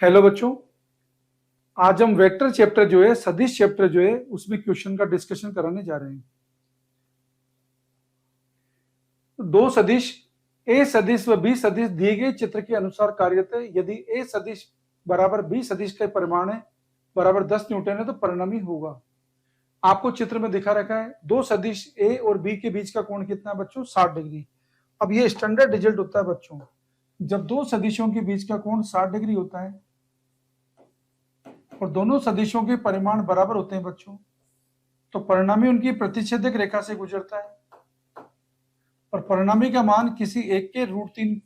Hello बच्चों, आज हम वेक्टर चैप्टर जो है सदिश चैप्टर जो है उसमें क्वेश्चन का डिस्कशन कराने जा रहे हैं। दो सदिश ए सदिश व बी सदिश दिए गए चित्र के अनुसार कार्यरत है। यदि ए सदिश बराबर बी सदिश का परिमाण है बराबर 10 न्यूटन है तो परिणामी होगा। आपको चित्र में दिखा रखा है दो सदिश ए और बी के बीच का कोण कितना है बच्चों? 60 डिग्री। अब ये स्टैंडर्ड रिजल्ट होता है बच्चों, जब दो सदिशों के बीच का कोण 60 डिग्री होता है और दोनों सदिशों के परिमाण बराबर होते हैं बच्चों, तो परिणामी उनकी प्रतिच्छेदक रेखा से गुजरता है और परिणामी का मान किसी एक के √3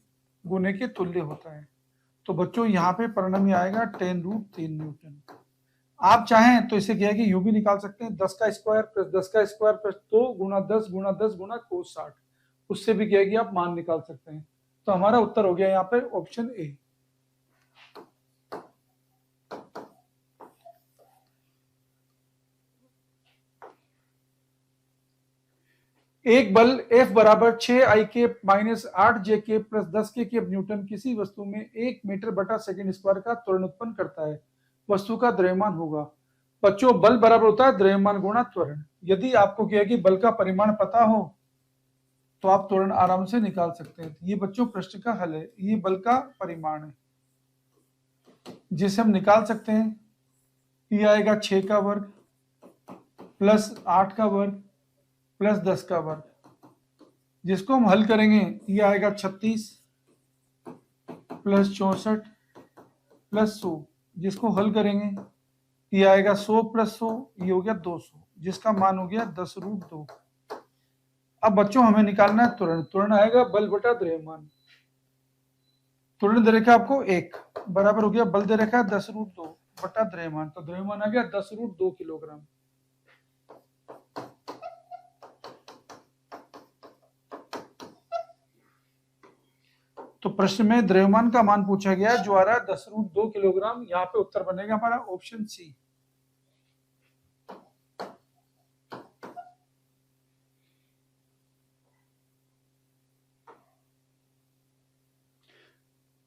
गुने के तुल्य होता है। तो बच्चों यहाँ पे परिणामी आएगा 10√3 न्यूटन। आप चाहें तो इसे क्या है कि यूं भी निकाल सकते हैं, 10 का स्क्वायर प्लस 10 का स्क्वायर प्लस 2 गुना 10 गुना 10 गुना cos 60, उससे भी क्या है कि आप मान निकाल सकते हैं। तो हमारा उत्तर हो गया यहाँ पे ऑप्शन ए। एक बल F बराबर 6I के माइनस 8J के प्लस 10 के न्यूटन किसी वस्तु में 1 मीटर बटा सेकंड स्क्वायर का त्वरण उत्पन्न करता है। वस्तु का द्रव्यमान होगा। बच्चों, बल बराबर होता है द्रव्यमान गुणा त्वरण। यदि आपको क्या है कि बल का परिमाण पता हो तो आप त्वरण आराम से निकाल सकते हैं। ये बच्चों प्रश्न का हल है, ये बल का परिमाण है जिसे हम निकाल सकते हैं। ये आएगा 6 का वर्ग प्लस 8 का वर्ग प्लस 10 का वर्ग, जिसको हम हल करेंगे ये आएगा 36 प्लस 64 प्लस 100, जिसको हल करेंगे ये आएगा 100 प्लस 100, ये हो गया 200, जिसका मान हो गया 10√2। अब बच्चों हमें निकालना है त्वरण। त्वरण आएगा बल बटा द्रव्यमान। त्वरण दे रखा है आपको 1 बराबर हो गया बल दे रखा है 10√2 बटा द्रव्यमान, तो द्रव्यमान आ गया 10√2 किलोग्राम। तो प्रश्न में द्रव्यमान का मान पूछा गया जो आ रहा है 10√2 किलोग्राम। यहाँ पे उत्तर बनेगा हमारा ऑप्शन सी।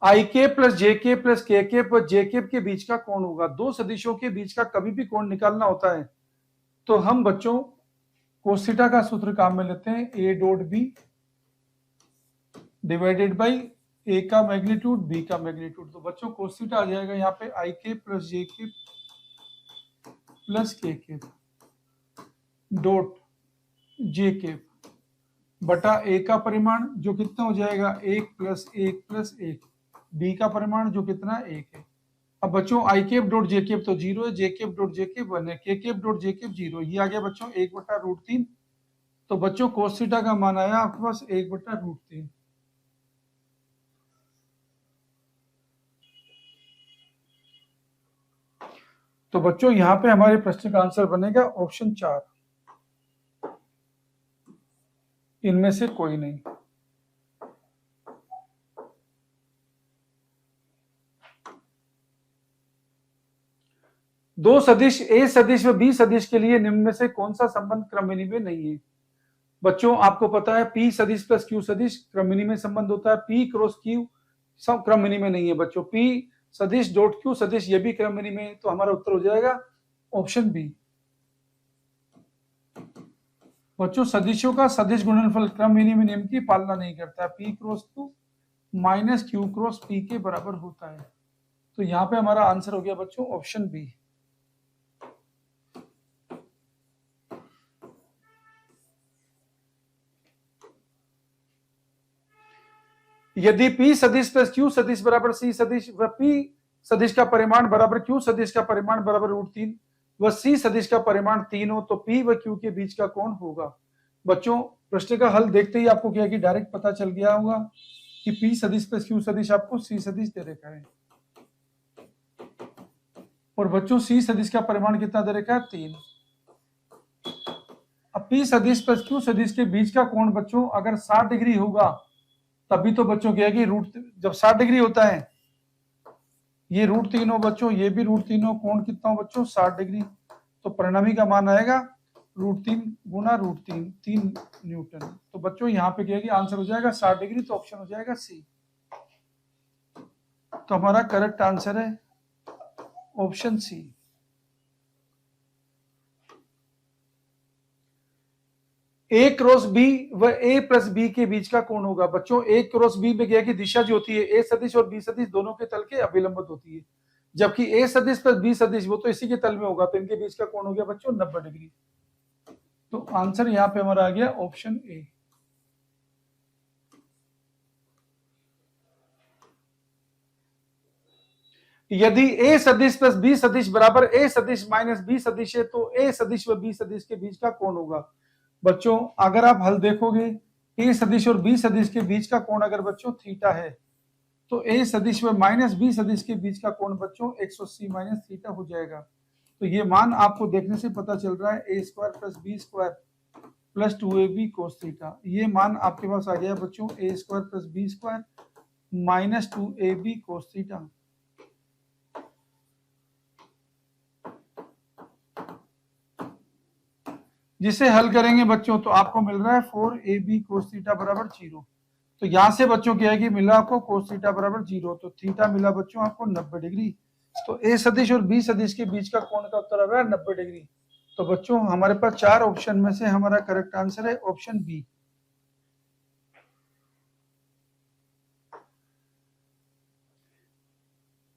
आई के प्लस जे के प्लस के प्लस जे के बीच का कोण होगा। दो सदिशों के बीच का कभी भी कोण निकालना होता है तो हम बच्चों कोस थीटा का सूत्र काम में लेते हैं, a dot b divided by a का मैग्नीट्यूड बी का मैग्नीट्यूड। तो बच्चों कोस थीटा आ जाएगा यहाँ पे आई के प्लस जे के प्लस के डॉट जे के बटा ए का परिमाण जो कितना हो जाएगा 1 प्लस 1 प्लस 1, बी का परिमाण जो कितना 1 है। अब बच्चों i cap dot j cap तो 0 है, j cap dot j cap 1 है, के केप डॉट जे केप 0, ये आ गया बच्चों 1/√3। तो बच्चों कोस थीटा का मान आया आपके पास 1/√3। तो बच्चों यहाँ पे हमारे प्रश्न का आंसर बनेगा ऑप्शन 4, इनमें से कोई नहीं। दो सदिश ए सदिश व बी सदिश के लिए निम्न में से कौन सा संबंध क्रम विनिमय नहीं है? बच्चों आपको पता है पी सदिश प्लस क्यू सदिश क्रम विनिमय संबंध होता है, पी क्रॉस क्यू सब क्रम विनिमय नहीं है बच्चों। पी सदिश डॉट क्यू सदिश ये भी क्रम विनिमय, तो हमारा उत्तर हो जाएगा ऑप्शन बी। बच्चों सदिशों का सदिश गुणनफल क्रम विनिमय नियम की पालना नहीं करता, P cross Q minus Q cross P के बराबर होता है। तो यहाँ पे हमारा आंसर हो गया बच्चों ऑप्शन बी। यदि P सदिश प्लस Q सदिश बराबर C सदिश व P सदिश का परिमाण बराबर Q सदिश का परिमाण बराबर √3 व C सदिश का परिमाण 3 हो तो P व Q के बीच का कोण होगा। बच्चों प्रश्न का हल देखते ही आपको क्या कि डायरेक्ट पता चल गया होगा कि P सदिश प्लस Q सदिश आपको C सदिश दे रखा है और बच्चों C सदिश का परिमाण कितना दे रखा है 3। अब P सदिश प्लस Q सदिश के बीच का कोण बच्चों अगर 60 डिग्री होगा तभी तो बच्चों क्या है कि जब 60 डिग्री होता है ये √3 हो बच्चों, ये भी √3 हो, कोण कितना हो बच्चों 60 डिग्री, तो परिणामी का मान आएगा √3 गुना √3 3 न्यूटन। तो बच्चों यहाँ पे क्या है कि आंसर हो जाएगा 60 डिग्री, तो ऑप्शन हो जाएगा सी। तो हमारा करेक्ट आंसर है ऑप्शन सी। ए क्रॉस बी व ए प्लस बी के बीच का कोण होगा। बच्चों ए क्रॉस बी में क्या है कि दिशा जो होती है ए सदिश और बी सदिश दोनों के तल के अभिलंबित होती है, जबकि ए सदिश प्लस बी सदिश वो तो इसी के तल में होगा, तो इनके बीच का कोण हो गया बच्चों 90 डिग्री। तो आंसर यहां पे हमारा आ गया ऑप्शन ए। यदि ए सदिश प्लस बी सदिश बराबर ए सदिश माइनस बी सदिश है तो ए सदिश व बी सदिश के बीच का कोण होगा। बच्चों अगर आप हल देखोगे ए सदिश और बी सदिश के बीच का कोण अगर बच्चों थीटा है तो ए सदिश व माइनस बी सदिश के बीच का कोण बच्चों 180 माइनस थीटा हो जाएगा। तो ये मान आपको देखने से पता चल रहा है a square plus b square plus 2ab cos theta. ये मान आपके पास आ गया बच्चों a square plus b square minus 2ab cos theta. जिसे हल करेंगे बच्चों तो आपको मिल रहा है 4ab कोस थीटा बराबर 0। तो यहां से बच्चों क्या है कि मिला आपको कोस थीटा बराबर 0, तो थीटा मिला बच्चों आपको 90 डिग्री। तो ए सदिश और बी सदिश के बीच का कोण का उत्तर आ रहा है 90 डिग्री। तो बच्चों हमारे पास 4 ऑप्शन में से हमारा करेक्ट आंसर है ऑप्शन बी।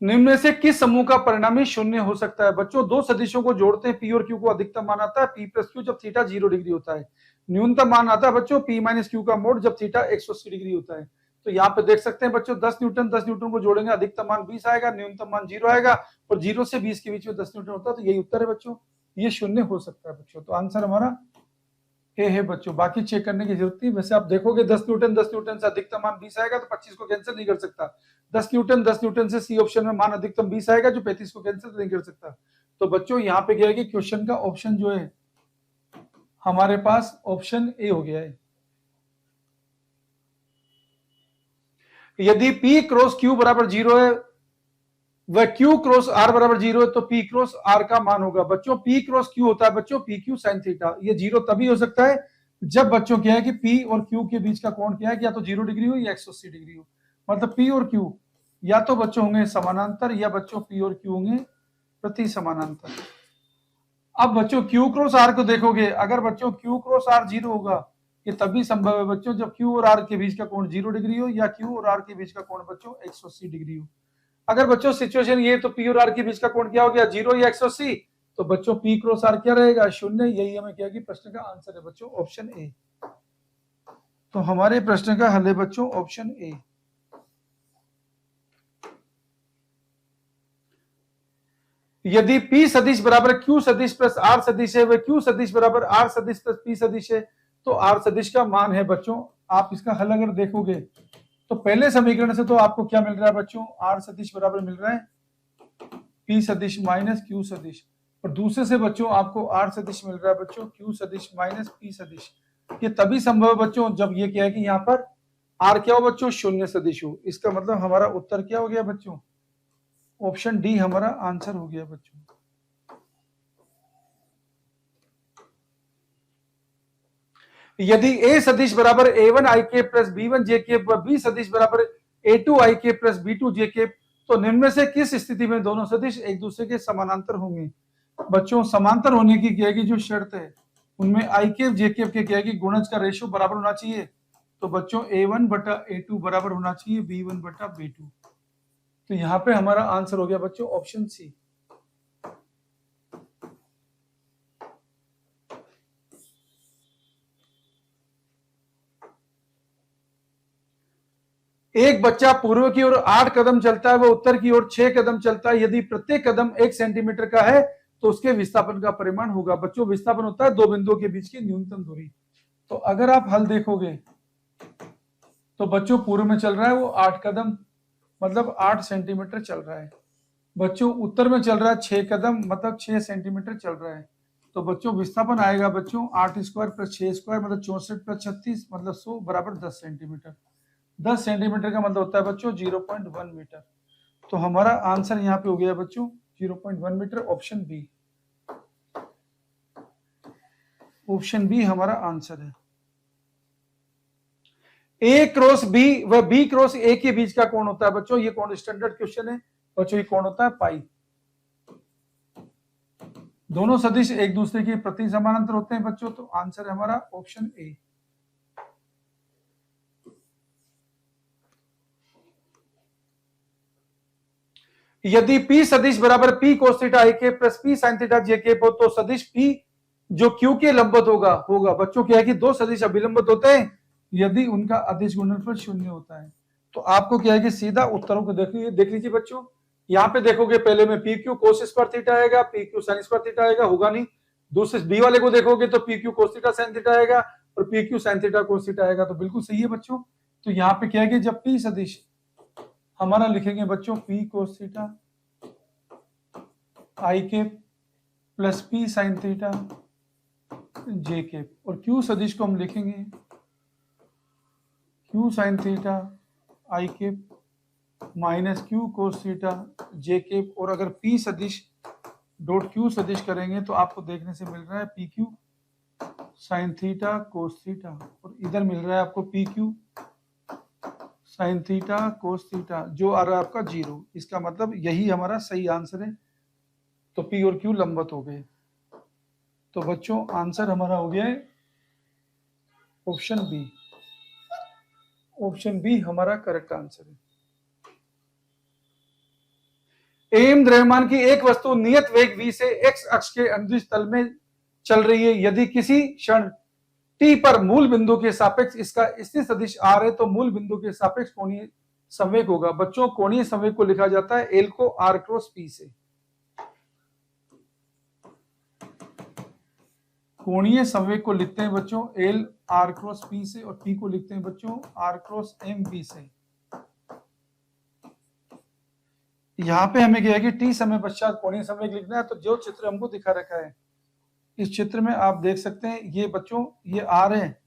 निम्न में से किस समूह का परिणामी शून्य हो सकता है। बच्चों दो सदिशों को जोड़ते हैं, पी और क्यू को अधिकतम मान आता है पी प्लस क्यू जब थीटा 0 डिग्री होता है। न्यूनतम मान आता है बच्चों पी माइनस क्यू का मोड जब थीटा 180 डिग्री होता है। तो यहाँ पे देख सकते हैं बच्चों 10 न्यूटन को जोड़ेंगे, अधिकतम मान 20 आएगा, न्यूनतम मान 0 आएगा और 0 से 20 के बीच में 10 न्यूटन होता है। तो यही उत्तर है बच्चों, ये शून्य हो सकता है बच्चों। तो आंसर हमारा ए है बच्चों, बाकी चेक करने की जरूरत नहीं। वैसे आप देखोगे 10 न्यूटन से अधिकतम मान 20 आएगा तो 25 को कैंसिल नहीं कर सकता। 10 न्यूटन से सी ऑप्शन में मान अधिकतम 20 आएगा जो 35 को कैंसिल नहीं कर सकता। तो बच्चों यहाँ पे क्या है कि क्वेश्चन का ऑप्शन जो है हमारे पास ऑप्शन ए हो गया है। यदि P क्रॉस Q बराबर 0 है व Q क्रॉस R बराबर 0 है तो P क्रॉस R का मान होगा। बच्चों P क्रॉस Q होता है बच्चों PQ sin थीटा। ये 0 तभी हो सकता है जब बच्चों क्या है कि P और Q के बीच का कोण क्या है कि या तो 0 डिग्री हो या 180 डिग्री हो। मतलब P और Q या तो बच्चों होंगे समानांतर या बच्चों P और Q होंगे प्रति समानांतर। अब बच्चों Q क्रॉस R को देखोगे, अगर बच्चों Q क्रॉस R 0 होगा ये तभी संभव है बच्चों जब Q और R के बीच का कोण 0 डिग्री हो या Q और R के बीच का कोण बच्चों 180 डिग्री हो। अगर बच्चों सिचुएशन ये तो P और R के बीच का कोण क्या हो गया 0 या 180, तो बच्चों P क्रॉस R क्या रहेगा 0। यही हमें क्या कि प्रश्न का आंसर है बच्चों ऑप्शन ए। तो हमारे प्रश्न का हल है बच्चों ऑप्शन ए। यदि P सदिश बराबर Q सदिश प्लस R सदिश है व Q सदिश बराबर R सदिश प्लस P सदिश है तो R सदिश का मान है बच्चों। आप इसका हल अगर देखोगे तो पहले समीकरण से तो आपको क्या मिल रहा है बच्चों R सदिश बराबर मिल रहा है P सदिश माइनस Q सदिश, और दूसरे से बच्चों आपको R सदिश मिल रहा है बच्चों Q सदिश माइनस P सदिश। ये तभी संभव है बच्चों जब ये क्या है कि यहाँ पर R क्या हो बच्चों शून्य सदिश हो। इसका मतलब हमारा उत्तर क्या हो गया बच्चों ऑप्शन डी हमारा आंसर हो गया बच्चों। यदि a सदिश बराबर a1 i k plus b1 j k व b सदिश बराबर a2 i k plus b2 j k तो निम्न में से किस स्थिति में दोनों सदिश एक दूसरे के समानांतर होंगे। बच्चों समांतर होने की क्या है जो शर्त है उनमें i k j k के क्या है कि गुणज का रेशियो बराबर होना चाहिए। तो बच्चों a1 बटा a2 बराबर होना चाहिए b1 बटा b2। तो यहाँ पे हमारा आंसर हो गया बच्चों ऑप्शन सी। एक बच्चा पूर्व की ओर 8 कदम चलता है व उत्तर की ओर 6 कदम चलता है। यदि प्रत्येक कदम 1 सेंटीमीटर का है तो उसके विस्थापन का परिमाण होगा। बच्चों विस्थापन होता है दो बिंदुओं के बीच की न्यूनतम दूरी। तो अगर आप हल देखोगे तो बच्चों पूर्व में चल रहा है वो 8 कदम मतलब 8 सेंटीमीटर चल रहा है। बच्चों उत्तर में चल रहा है 6 कदम मतलब 6 सेंटीमीटर चल रहा है। तो बच्चों विस्थापन आएगा बच्चों 8 स्क्वायर प्लस 6 स्क्वायर मतलब 64 प्लस 36 मतलब 100 बराबर 10 सेंटीमीटर। 10 सेंटीमीटर का मतलब होता है बच्चों 0.1 मीटर। तो हमारा आंसर यहाँ पे हो गया बच्चों 0.1 metre option B. Option B हमारा आंसर है। ए क्रॉस बी व बी क्रॉस ए के बीच का कोण होता है बच्चों, ये कोण स्टैंडर्ड क्वेश्चन है बच्चों, ये कोण होता है पाई। दोनों सदिश एक दूसरे के प्रति समानांतर होते हैं बच्चों, तो आंसर है हमारा ऑप्शन ए। यदि P सदिश बराबर P cos थीटा i के plus P sin theta j के हो, तो सदिश P जो Q के लंबवत होगा बच्चों, क्या है कि दो सदिश अभिलंबित होते हैं यदि उनका अदिश गुणनफल शून्य होता है। तो आपको क्या है कि सीधा उत्तरों को देख लीजिए बच्चों। यहाँ पे देखोगे पहले में p q cos square theta आएगा, p q sine square theta आएगा, होगा नहीं। दूसरे बी वाले को देखोगे तो p q cos theta sine theta आएगा और p q sine theta cos theta आएगा। तो बिल्कुल सही है बच्चों। तो यहाँ पे क्या है कि जब पी सदिश हमारा लिखेंगे बच्चों पी कोस थीटा आई के प्लस पी साइन थीटा जे के, और क्यू सदिश को हम लिखेंगे क्यू साइन थीटा आई के माइनस क्यू कोस थीटा जे के, और अगर पी सदिश डॉट क्यू सदिश करेंगे तो आपको देखने से मिल रहा है P q sine theta cos theta, और इधर मिल रहा है आपको P q sine theta cos theta, जो आ रहा है आपका 0। इसका मतलब यही हमारा सही आंसर है। तो पी और क्यू लंबवत हो गए। तो बच्चों आंसर हमारा हो गया है ऑप्शन बी। ऑप्शन बी हमारा करेक्ट आंसर है। एम द्रव्यमान की एक वस्तु नियत वेग v से x अक्ष के अनुदिश तल में चल रही है। यदि किसी क्षण t पर मूल बिंदु के सापेक्ष इसका स्थिर सदिश r है, तो मूल बिंदु के सापेक्ष कोणीय संवेग होगा। बच्चों कोणीय संवेग को लिखा जाता है L को r क्रॉस p से। कोणीय संवेग को लिखते हैं बच्चों L r क्रॉस p से, और p को लिखते हैं बच्चों r क्रॉस mp से। यहाँ पे हमें क्या है कि t समय पश्चात कोणीय संवेग लिखना है। तो जो चित्र हमको दिखा रखा है, इस चित्र में आप देख सकते हैं ये बच्चों ये r है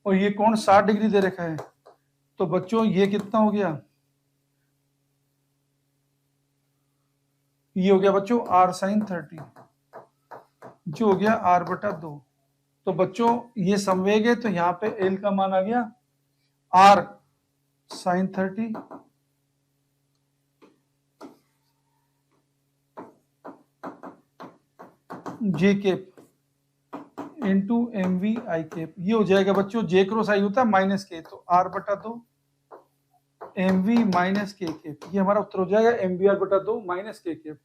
और ये कोण 60 डिग्री दे रखा है। तो बच्चों ये कितना हो गया, ये हो गया बच्चों r sin 30, जो हो गया r/2। तो बच्चों ये संवेग है, तो यहाँ पे L का मान आ गया r sin 30 j cap into m v i cap. ये हो जाएगा बच्चों जे क्रॉस आई होता है माइनस के, तो r/2 m v minus k cap. ये हमारा उत्तर हो जाएगा m v r/2 minus k cap,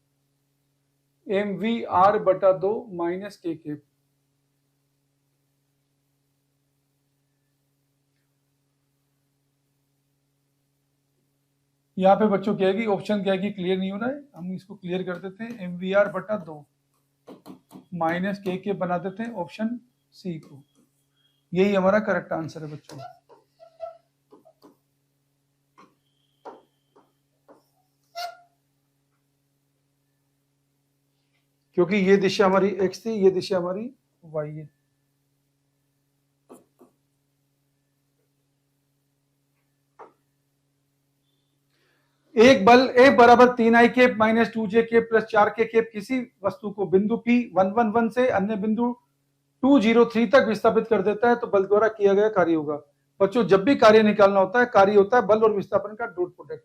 m v r/2 minus k cap. यहाँ पे बच्चों क्या है कि ऑप्शन क्या है कि क्लियर नहीं हो रहा है, हम इसको क्लियर कर देते हैं। एम वी r/2 माइनस के बना देते हैं ऑप्शन सी को। यही हमारा करेक्ट आंसर है बच्चों। क्योंकि ये दिशा हमारी x थी, ये दिशा हमारी y है। एक बल F बराबर 3i cap minus 2j cap plus 4k cap किसी वस्तु को बिंदु P111 से अन्य बिंदु 203 तक विस्थापित कर देता है, तो बल द्वारा किया गया कार्य होगा। बच्चों जब भी कार्य निकालना होता है, कार्य होता है बल और विस्थापन का डॉट प्रोडक्ट।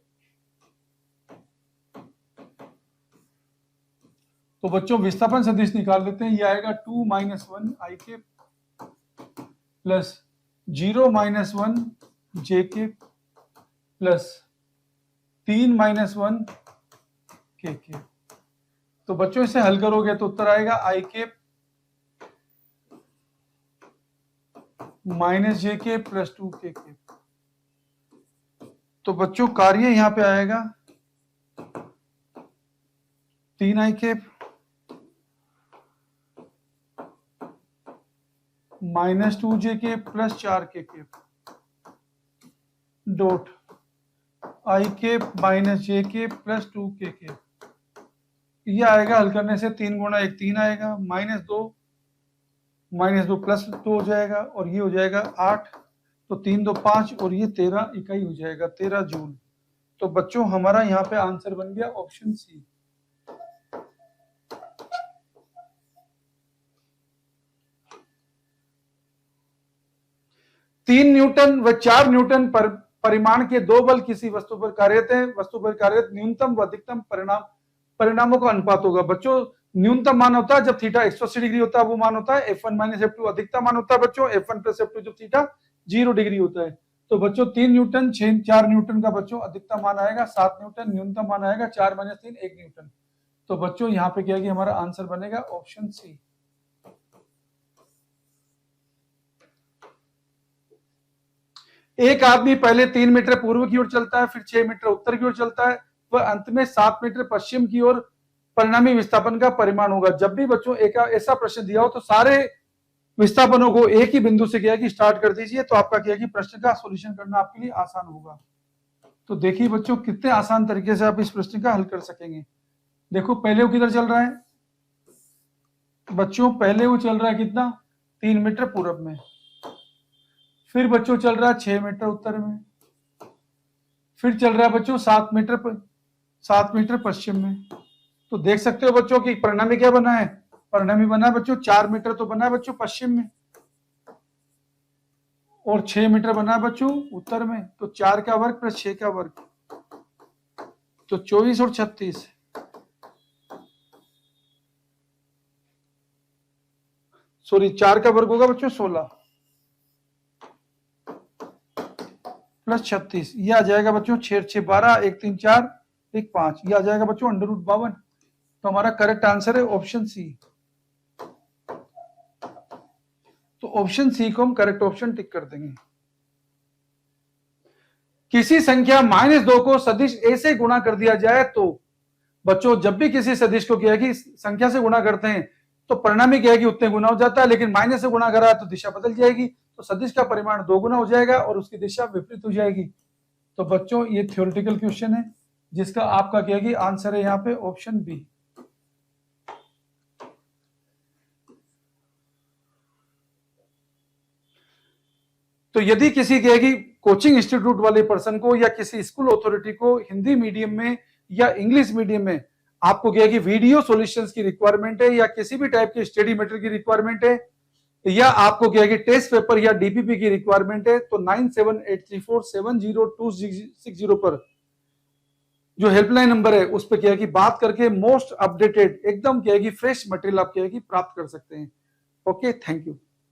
तो बच्चों विस्थापन सदिश निकाल लेते हैं। ये आएगा 2 - 1 i cap plus 0 - 1 j cap plus 3 - 1 k cap. तो बच्चों इसे हल करोगे तो उत्तर आएगा i केप माइनस जे के प्लस 2k केप। तो बच्चों कार्य यहां पे आएगा 3i केप माइनस 2j के plus 4k cap dot i cap minus j के प्लस 2k केप। ये आएगा हल करने से 3 गुणा 1 3 आएगा, माइनस 2 प्लस 2 हो जाएगा, और ये हो जाएगा 8। तो 3 2 5 और ये 13 इकाई हो जाएगा 13 जूल। तो बच्चों हमारा यहाँ पे आंसर बन गया ऑप्शन सी। तीन न्यूटन व 4 न्यूटन पर परिमाण के दो बल किसी वस्तु पर कार्यरत हैं। वस्तु पर कार्यरत न्यूनतम व अधिकतम परिणामों का अनुपात होगा। बच्चों न्यूनतम मान होता है जब थीटा 180 डिग्री होता है, वो मान होता है F1 माइनस F2। अधिकतम मान होता है बच्चों F1 प्लस F2 जब थीटा 0 डिग्री होता है। तो बच्चों 3 न्यूटन 4 न्यूटन का बच्चों अधिकतम मान आएगा 7 न्यूटन, न्यूनतम मान आएगा 4 माइनस 3 1 न्यूटन। तो बच्चों यहाँ पे क्या है कि हमारा आंसर बनेगा ऑप्शन सी। एक आदमी पहले 3 मीटर पूर्व की ओर चलता है, फिर 6 मीटर उत्तर की ओर चलता है, वह अंत में 7 मीटर पश्चिम की ओर परिणामी विस्थापन का परिमाण होगा। जब भी बच्चों एक ऐसा प्रश्न दिया हो तो सारे विस्थापनों को एक ही बिंदु से किया कि स्टार्ट कर दीजिए, तो आपका क्या है कि प्रश्न का सॉल्यूशन करना आपके लिए आसान होगा। तो देखिए बच्चों कितने आसान तरीके से आप इस प्रश्न का हल कर सकेंगे। देखो पहले वो किधर चल रहा है बच्चों, पहले वो चल रहा है कितना 3 मीटर पूरब में, फिर बच्चों चल रहा है 6 मीटर उत्तर में, फिर चल रहा है बच्चों 7 मीटर पश्चिम में। तो देख सकते हो बच्चों कि परिणामी क्या बना है, परिणामी बना है बच्चों 4 मीटर तो बना है बच्चों पश्चिम में, और 6 मीटर बना है बच्चों उत्तर में। तो 4 का वर्ग प्लस 6 का वर्ग, तो 24 और 36, सॉरी 4 का वर्ग होगा बच्चों 16 प्लस 36, ये आ जाएगा बच्चों 6 6 12 1 3 4 1 5, ये आ जाएगा बच्चों √52। तो हमारा करेक्ट आंसर है ऑप्शन सी। तो ऑप्शन सी को हम करेक्ट ऑप्शन टिक कर देंगे। किसी संख्या -2 को सदिश ए से गुणा कर दिया जाए तो बच्चों जब भी किसी सदिश को क्या है कि संख्या से गुणा करते हैं तो परिणामी क्या है कि उतने गुना हो जाता है, लेकिन माइनस से गुणा करा तो दिशा बदल जाएगी, तो सदिश का परिमाण 2 गुना हो जाएगा और उसकी दिशा विपरीत हो जाएगी। तो बच्चों ये थ्योरेटिकल क्वेश्चन है जिसका आपका क्या है कि आंसर है यहाँ पे ऑप्शन बी। तो यदि किसी क्या है कि कोचिंग इंस्टीट्यूट वाले पर्सन को या किसी स्कूल अथॉरिटी को हिंदी मीडियम में या इंग्लिश मीडियम में आपको क्या है कि वीडियो सॉल्यूशंस की रिक्वायरमेंट है, या किसी भी टाइप की स्टडी मटेरियल की रिक्वायरमेंट है, या आपको क्या है कि टेस्ट पेपर या डीपीपी की रिक्वायरमेंट है, तो 9783470260 पर जो हेल्पलाइन नंबर है उस पर क्या है कि बात करके मोस्ट अपडेटेड एकदम क्या है कि फ्रेश मटेरियल आप क्या है कि प्राप्त कर सकते हैं। Okay, thank you.